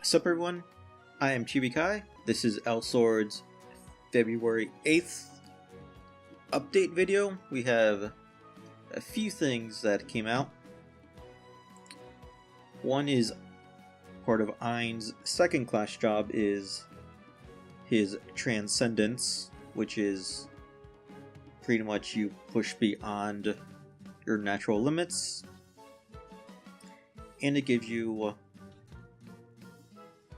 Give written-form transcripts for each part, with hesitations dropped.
Sup everyone, I am ChibiKy. This is Elsword's February 8th update video. We have a few things that came out. One is part of Ein's second class job is his Transcendence, which is pretty much you push beyond your natural limits, and it gives you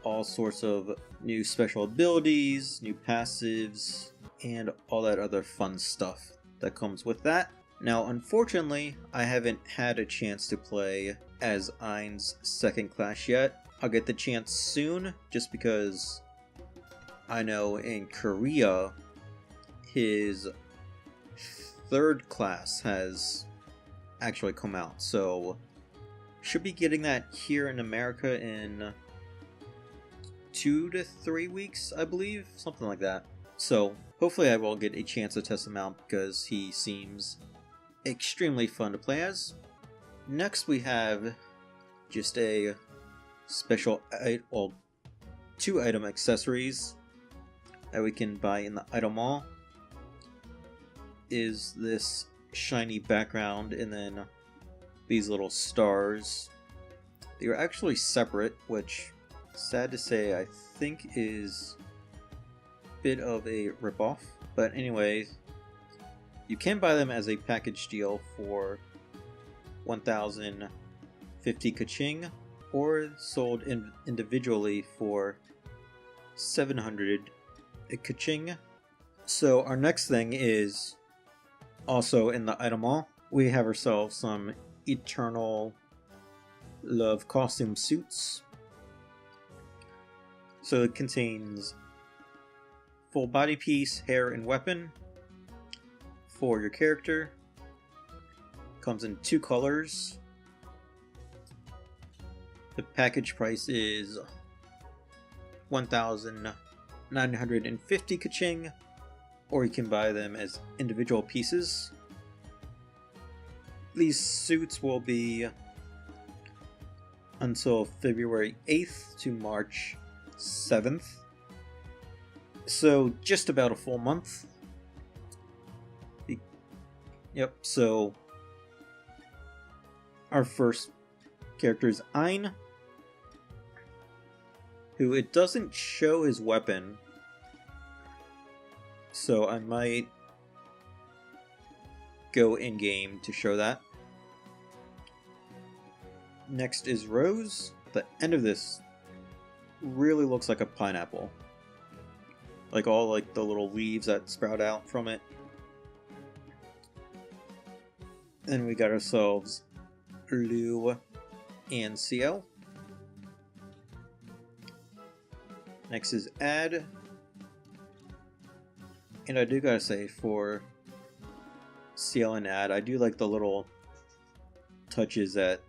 all sorts of new special abilities, new passives, and all that other fun stuff that comes with that. Now, unfortunately, I haven't had a chance to play as Ein's second class yet. I'll get the chance soon, just because I know in Korea, his third class has actually come out, so should be getting that here in America in 2 to 3 weeks, I believe, something like that. So hopefully I will get a chance to test him out because he seems extremely fun to play as. Next we have just a special, well, 2 item accessories that we can buy in the item mall. Is this shiny background and then these little stars. They are actually separate, which, sad to say, I think is a bit of a ripoff. But anyway, you can buy them as a package deal for 1,050 kaching, or sold individually for 700 kaching. So our next thing is also in the item mall. We have ourselves some Eternal Love costume suits. So it contains full body piece, hair, and weapon for your character. Comes in 2 colors. The package price is 1,950 kaching, or you can buy them as individual pieces. These suits will be until February 8th to March 7th. So just about a full month. Yep, so our first character is Ein, who it doesn't show his weapon. So I might go in-game to show that. Next is Rose. The end of this really looks like a pineapple. Like all like the little leaves that sprout out from it. Then we got ourselves Lou and CL. Next is Ad. And I do gotta say, for CL and Ad, I do like the little touches that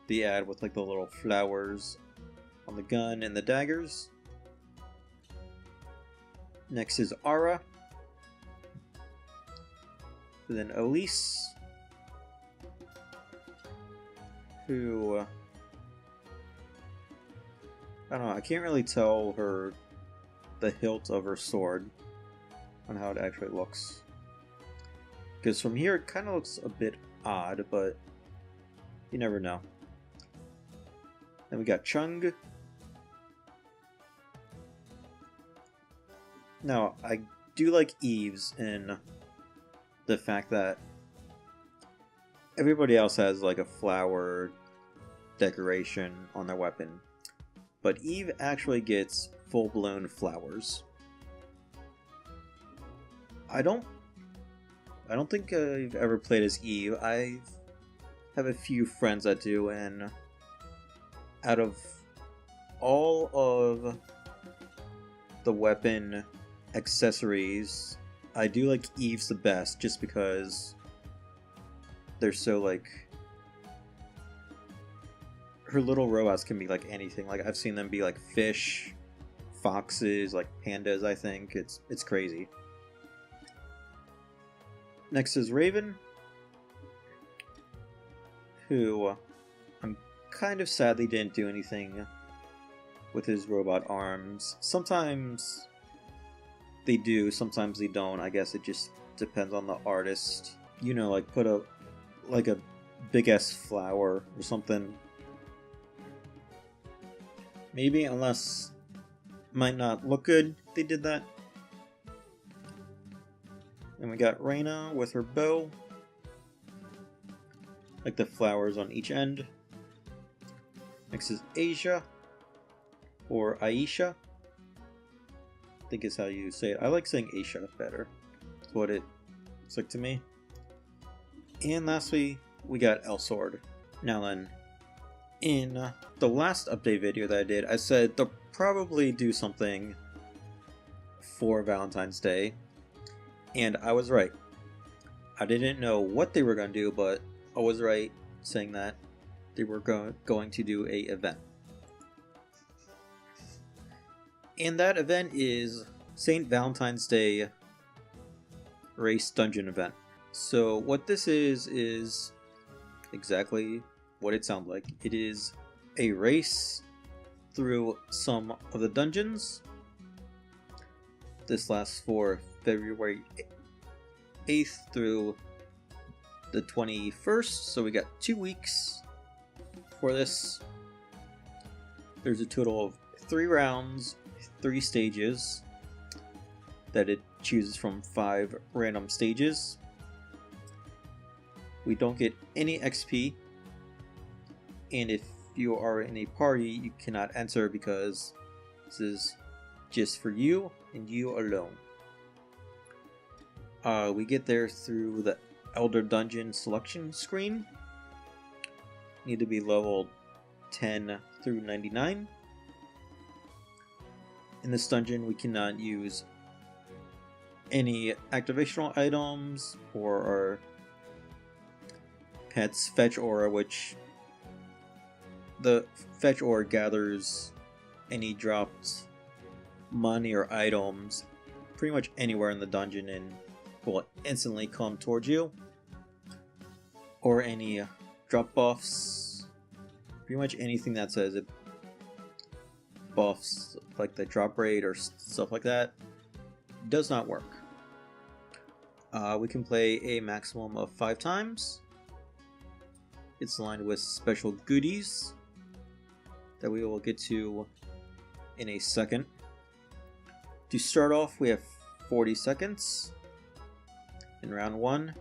the Ad with like the little flowers on the gun and the daggers. Next is Ara. And then Elise, who I don't know, I can't really tell the hilt of her sword on how it actually looks, because from here it kind of looks a bit odd, but you never know. Then we got Chung. Now, I do like Eve's in the fact that everybody else has like a flower decoration on their weapon, but Eve actually gets full-blown flowers. I don't think I've ever played as Eve. I have a few friends that do, and out of all of the weapon accessories, I do like Eve's the best, just because they're so like, her little robots can be like anything. Like I've seen them be like fish, foxes, like pandas. I think it's crazy. Next is Raven, who I'm kind of sadly didn't do anything with his robot arms. Sometimes they do, sometimes they don't. I guess it just depends on the artist. You know, like put a big ass flower or something. Maybe, unless might not look good if they did that. And we got Reina with her bow. Like the flowers on each end. Next is Asia. Or Aisha. I think is how you say it. I like saying Aisha better. That's what it looks like to me. And lastly, we got Elsword. Now then, in the last update video that I did, I said they'll probably do something for Valentine's Day. And I was right. I didn't know what they were going to do, but I was right saying that they were going to do a event. And that event is St. Valentine's Day Race Dungeon event. So what this is exactly what it sounds like. It is a race through some of the dungeons. This lasts for February 8th through the 21st, so we got 2 weeks for this. There's a total of 3 rounds, 3 stages that it chooses from 5 random stages. We don't get any XP, and if you are in a party, you cannot enter because this is just for you and you alone. We get there through the Elder Dungeon selection screen. Need to be level 10 through 99. In this dungeon, we cannot use any activational items or our pet's fetch aura, which the fetch aura gathers any dropped money or items pretty much anywhere in the dungeon and will instantly come towards you. Or any drop buffs, pretty much anything that says it buffs like the drop rate or stuff like that does not work. We can play a maximum of 5 times. It's aligned with special goodies that we will get to in a second. To start off, we have 40 seconds in round 1.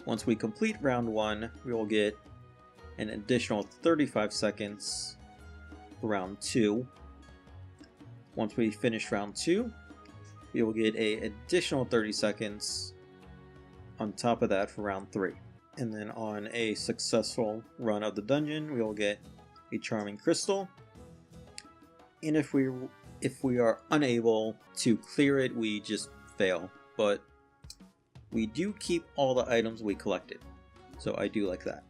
Once we complete round 1, we will get an additional 35 seconds for round 2. Once we finish round 2, we will get an additional 30 seconds on top of that for round 3. And then on a successful run of the dungeon, we will get a charming crystal. And if we are unable to clear it, we just fail. But we do keep all the items we collected, so I do like that.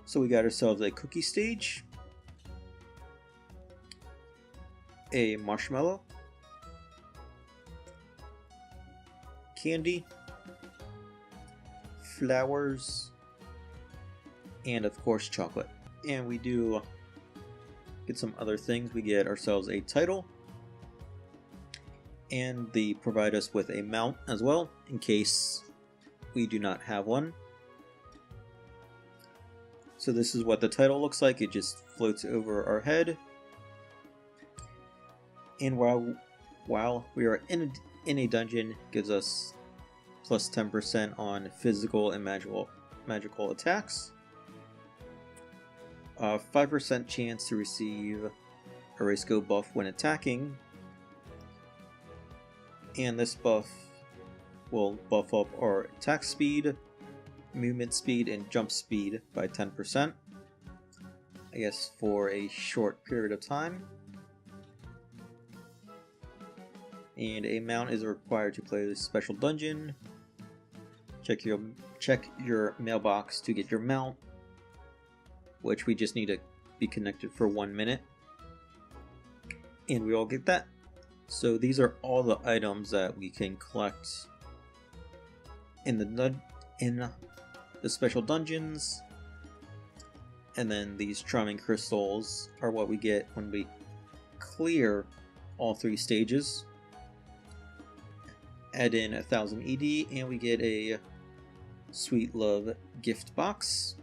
So we got ourselves a cookie stage, a marshmallow, candy, flowers, and of course chocolate. And we do get some other things. We get ourselves a title, and they provide us with a mount as well in case we do not have one. So this is what the title looks like. It just floats over our head, and while we are in a dungeon, gives us plus 10% on physical and magical attacks. 5% chance to receive a race go buff when attacking, and this buff will buff up our attack speed, movement speed, and jump speed by 10%, I guess for a short period of time. And a mount is required to play this special dungeon. Check your mailbox to get your mount, which we just need to be connected for 1 minute, and we all get that. So these are all the items that we can collect in the special dungeons, And then these charming crystals are what we get when we clear all 3 stages. Add in 1000 ED and we get a Sweet Love gift box.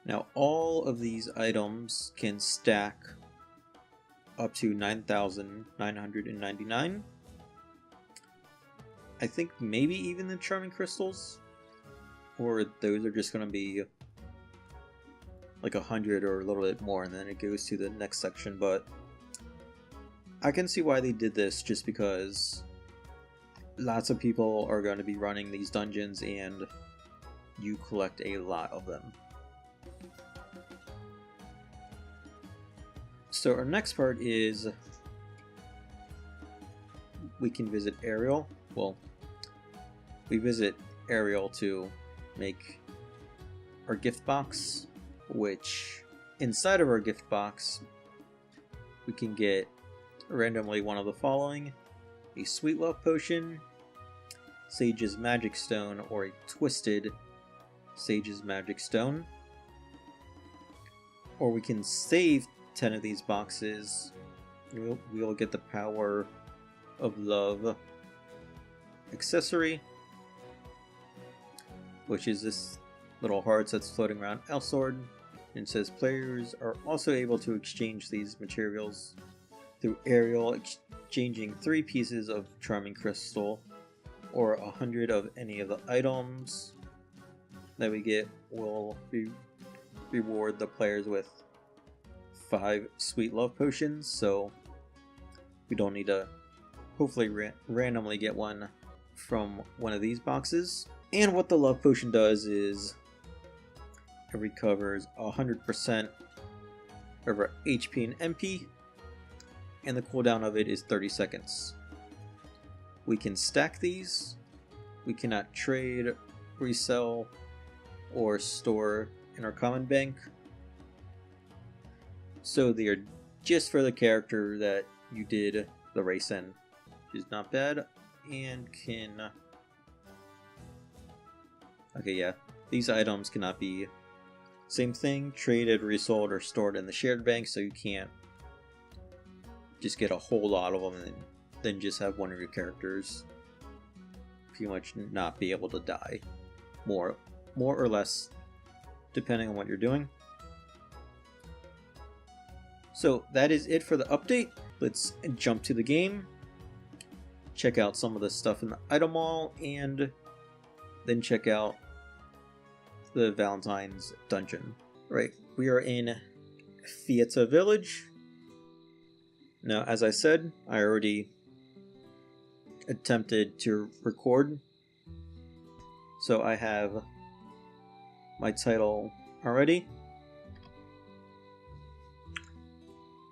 Now all of these items can stack up to 9,999. I think maybe even the charming crystals, or those are just going to be like 100 or a little bit more, and then it goes to the next section. But I can see why they did this, just because lots of people are going to be running these dungeons and you collect a lot of them. So our next part is we can visit Ariel. Well, we visit Ariel to make our gift box, which inside of our gift box we can get randomly one of the following: a Sweet Love Potion, Sage's Magic Stone, or a Twisted Sage's Magic Stone. Or we can save 10 of these boxes. We'll get the Power of Love accessory, which is this little heart that's floating around Elsword, and says players are also able to exchange these materials through Ariel, exchanging 3 pieces of Charming Crystal or 100 of any of the items that we get will reward the players with 5 Sweet Love Potions, so we don't need to hopefully randomly get one from one of these boxes. And what the Love Potion does is it recovers 100% of our HP and MP, and the cooldown of it is 30 seconds. We can stack these. We cannot trade, resell, or store in our common bank. So they are just for the character that you did the race in, which is not bad. And can... okay, yeah. These items cannot be... same thing, traded, resold, or stored in the shared bank, so you can't just get a whole lot of them and then just have one of your characters pretty much not be able to die. More or less, depending on what you're doing. So that is it for the update. Let's jump to the game, check out some of the stuff in the item mall, and then check out the Valentine's dungeon. Right, we are in Fieta Village. Now, as I said, I already attempted to record, so I have my title already,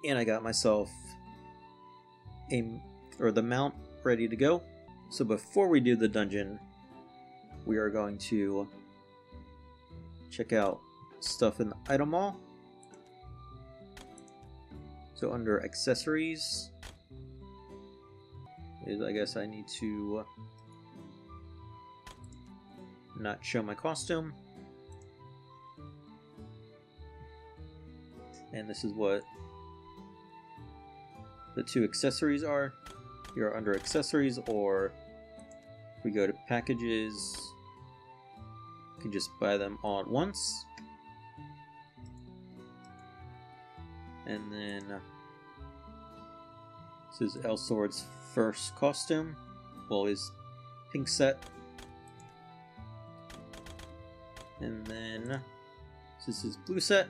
and I got myself the mount ready to go. So before we do the dungeon, we are going to check out stuff in the item mall. So under accessories, I guess I need to not show my costume. And this is what the 2 accessories are. You're under accessories, or if we go to packages, you can just buy them all at once. And then this is Elsword's first costume, well, his pink set. And then this is his blue set.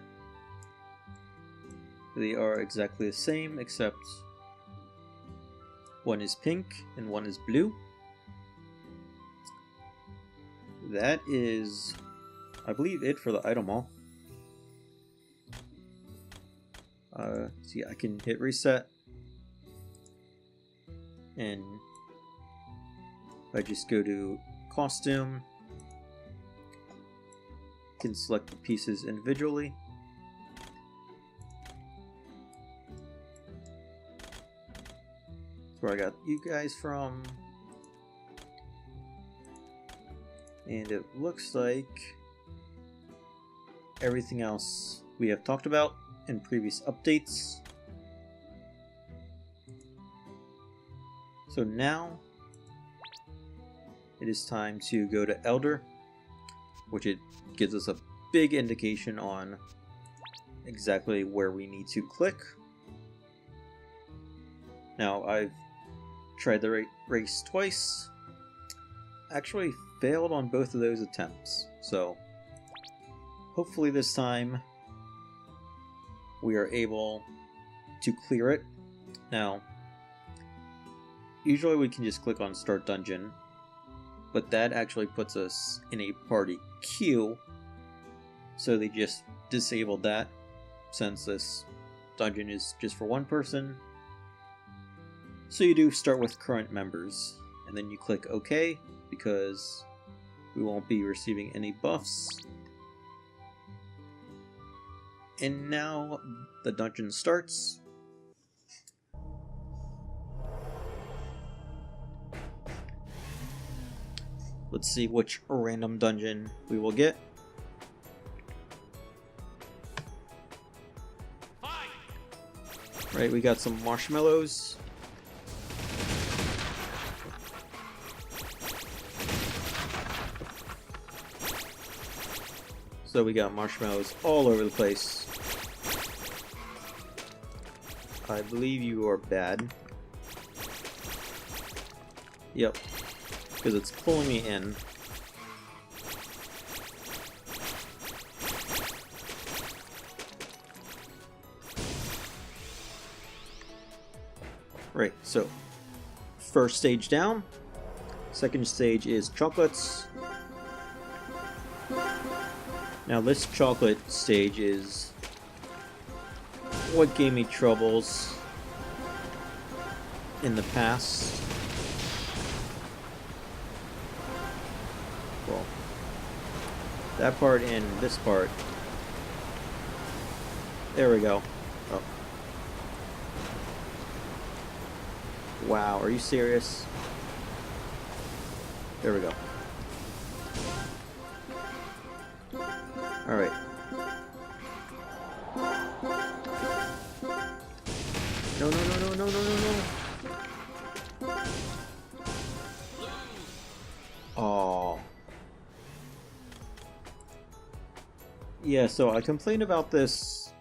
They are exactly the same, except one is pink and one is blue. That is, I believe, it for the item mall. See, I can hit reset, and I just go to costume, can select the pieces individually. That's where I got you guys from. And it looks like everything else we have talked about in previous updates. So now it is time to go to Elder, which it gives us a big indication on exactly where we need to click. Now, I've tried the race twice, actually failed on both of those attempts, so hopefully this time we are able to clear it. Now, usually we can just click on Start Dungeon, but that actually puts us in a party queue, so they just disabled that since this dungeon is just for one person. So you do start with current members, and then you click OK, because we won't be receiving any buffs. And now the dungeon starts. Let's see which random dungeon we will get. Right, we got some marshmallows. So we got marshmallows all over the place. I believe you are bad. Yep. Because it's pulling me in. Right, so first stage down. Second stage is chocolates. Now this chocolate stage is what gave me troubles in the past. Well, that part and this part. There we go. Oh. Wow, are you serious? There we go. Alright. No, no, no, no, no, no, no, no. Oh. Yeah, so I complained about this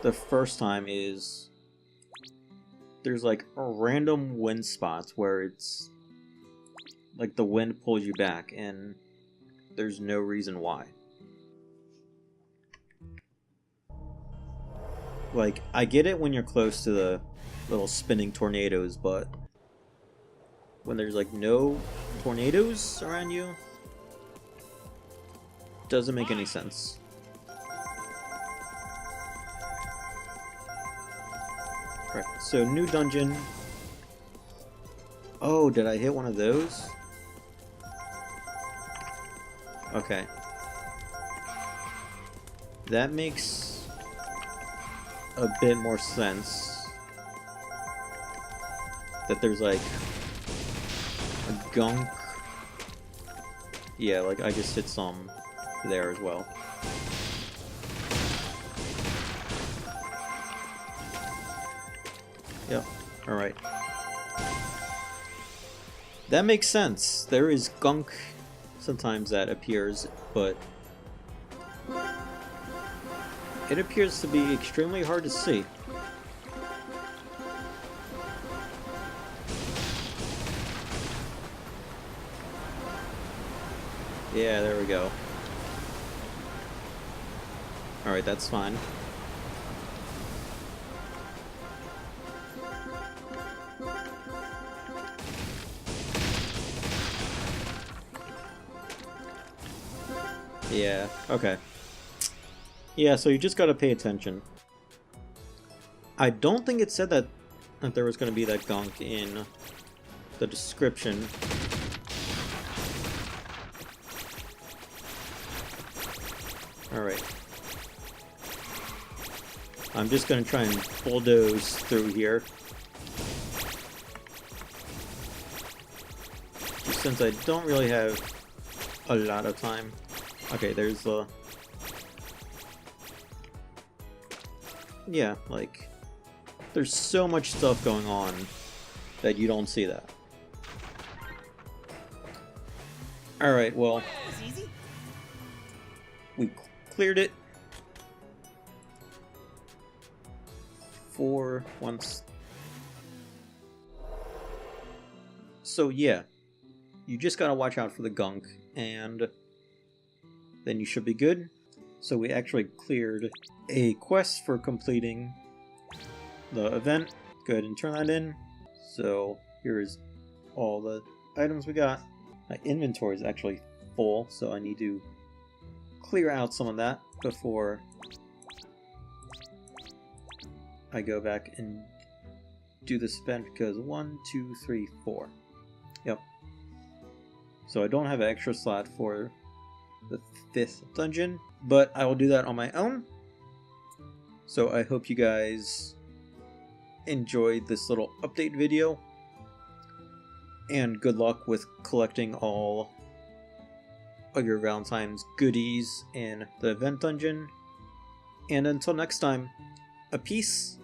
the first time is there's like random wind spots where it's like the wind pulls you back and there's no reason why. Like, I get it when you're close to the little spinning tornadoes, but when there's like no tornadoes around you, doesn't make any sense. Right, so new dungeon. Oh, did I hit one of those? Okay. That makes a bit more sense. That there's like a gunk. Yeah, like I just hit some there as well. Yep, alright. That makes sense. There is gunk sometimes that appears, but it appears to be extremely hard to see. Yeah, there we go. Alright, that's fine. Yeah, okay. Yeah, so you just gotta pay attention. I don't think it said that there was gonna be that gunk in the description. Alright. I'm just gonna try and bulldoze through here. Just since I don't really have a lot of time. Okay, there's yeah, like, there's so much stuff going on that you don't see that. Alright, well, we cleared it for once. So yeah, you just gotta watch out for the gunk, and then you should be good. So we actually cleared a quest for completing the event. Go ahead and turn that in. So here's all the items we got. My inventory is actually full, so I need to clear out some of that before I go back and do the spend, because 1, 2, 3, 4. Yep. So I don't have an extra slot for the 5th dungeon, but I will do that on my own. So I hope you guys enjoyed this little update video, and good luck with collecting all of your Valentine's goodies in the event dungeon. And until next time, a peace.